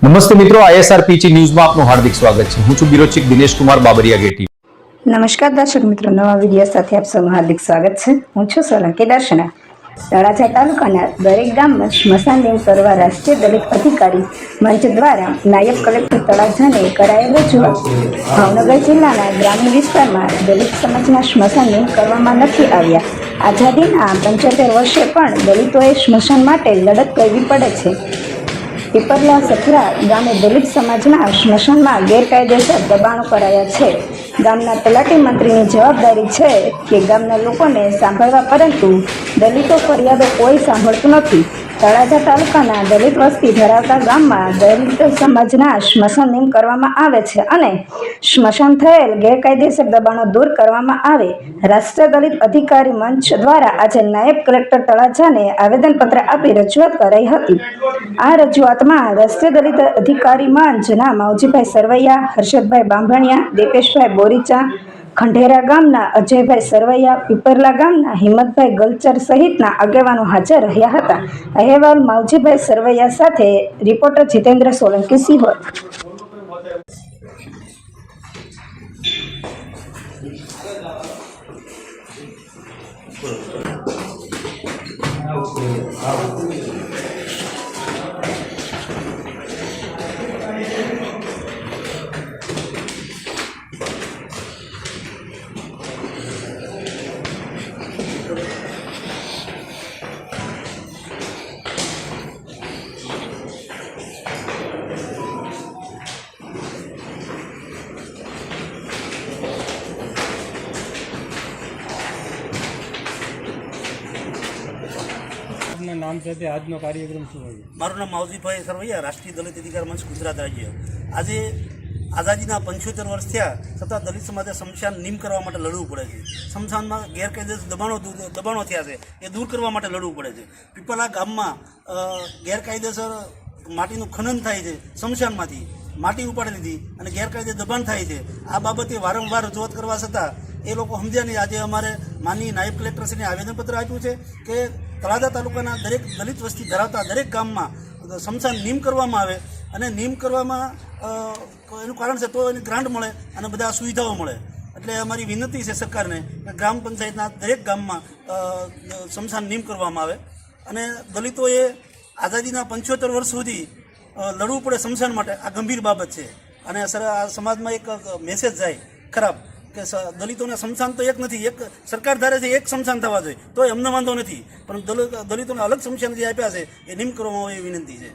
નમસ્તે મિત્રો, ISRPG ન્યૂઝમાં આપનું હાર્દિક સ્વાગત છે। હું છું બ્યુરો ચીફ દિનેશ કુમાર બાબરિયા ગેટી। નમસ્કાર દર્શક મિત્રો, નવા વિડીયો સાથે આપ સૌનું હાર્દિક સ્વાગત છે। હું છું સોલંકી દર્શના। તળાજા તાલુકાના દરેક ગામમાં સ્મશાન દિન કરવા રાષ્ટ્રીય દલિત અધિકારી મંચ દ્વારા નાયબ કલેક્ટર તળાજાને કરાયેલ રજૂઆત। ભાવનગર જિલ્લાના ગ્રામીણ વિસ્તારમાં દલિત સમાજના સ્મશાન દિન કરવામાં નથી આવ્યા। આઝાદીના 75 વર્ષે પણ દલિતોએ સ્મશાન માટે લડત કરવી પડે છે। પીપરલા સખરા ગામે દલિત સમાજના સ્મશાનમાં ગેરકાયદેસર દબાણો કરાયા છે। ગામના તલાટી મંત્રીની જવાબદારી છે કે ગામના લોકોને સાંભળવા, પરંતુ દલિતો ફરિયાદો કોઈ સાંભળતું નથી। તળાજા તાલુકાના દલિત વસ્તી ધરાવતા ગામમાં દલિત સમાજના સ્મશાન દિન કરવામાં આવે છે અને સ્મશાન થયેલ ગેરકાયદેસર દબાણો દૂર કરવામાં આવે। રાષ્ટ્રીય દલિત અધિકારી મંચ દ્વારા આજે નાયબ કલેક્ટર તળાજાને આવેદનપત્ર આપી રજૂઆત કરાઈ હતી। આ રજૂઆતમાં રાષ્ટ્રીય દલિત અધિકારી મંચના માવજીભાઈ સરવૈયા, હર્ષદભાઈ બાંભણિયા, દીપેશભાઈ બોરીચા, ખંડેરા ગામના અજયભાઈ સરવૈયા, પીપરલા ગામના હિંમતભાઈ ગલચર સહિતના આગેવાનો હાજર રહ્યા હતા। અહેવાલ માવજીભાઈ સરવૈયા સાથે રિપોર્ટર જીતેન્દ્ર સોલંકી સિહોર। નામ સાથે આજનો કાર્યક્રમ શું હોય? મારું નામ માવજીભાઈ સરવૈયા, રાષ્ટ્રીય દલિત અધિકાર મંચ ગુજરાત રાજ્ય। આજે આઝાદીના 75 વર્ષ થયા છતાં દલિત સમાજે સ્મશાન નિમ કરવા માટે લડવું પડે છે। સ્મશાનમાં ગેરકાયદેસર દબાણો થયા છે, એ દૂર કરવા માટે લડવું પડે છે। પીપલા ગામમાં ગેરકાયદેસર માટીનું ખનન થાય છે, સ્મશાનમાંથી માટી ઉપાડી લીધી અને ગેરકાયદે દબાણ થાય છે। આ બાબતે વારંવાર રજૂઆત કરવા છતાં એ લોકો સમજ્યા નહીં। આજે અમારે માનનીય નાયબ કલેક્ટરશ્રીને આવેદનપત્ર આપ્યું છે કે તળાજા તાલુકાના દરેક દલિત વસ્તી ધરાવતા દરેક ગામમાં સ્મશાન નિમ કરવામાં આવે અને નિમ કરવામાં એનું કારણ છે તો એની ગ્રાન્ટ મળે અને બધા સુવિધાઓ મળે। એટલે અમારી વિનંતી છે સરકારને કે ગ્રામ પંચાયતના દરેક ગામમાં સ્મશાન નિમ કરવામાં આવે અને દલિતોએ આઝાદીના 75 વર્ષ સુધી લડવું પડે સ્મશાન માટે। આ ગંભીર બાબત છે અને આ સમાજમાં એક મેસેજ જાય ખરાબ કે દલિતોને સ્મશાન તો એક નથી, એક સરકાર ધારે છે એક સ્મશાન થવા જોઈએ તો એમને વાંધો નથી, પણ દલિતોને અલગ સ્મશાન જે આપ્યા છે એ નિમ કરવામાં આવે એવી વિનંતી છે।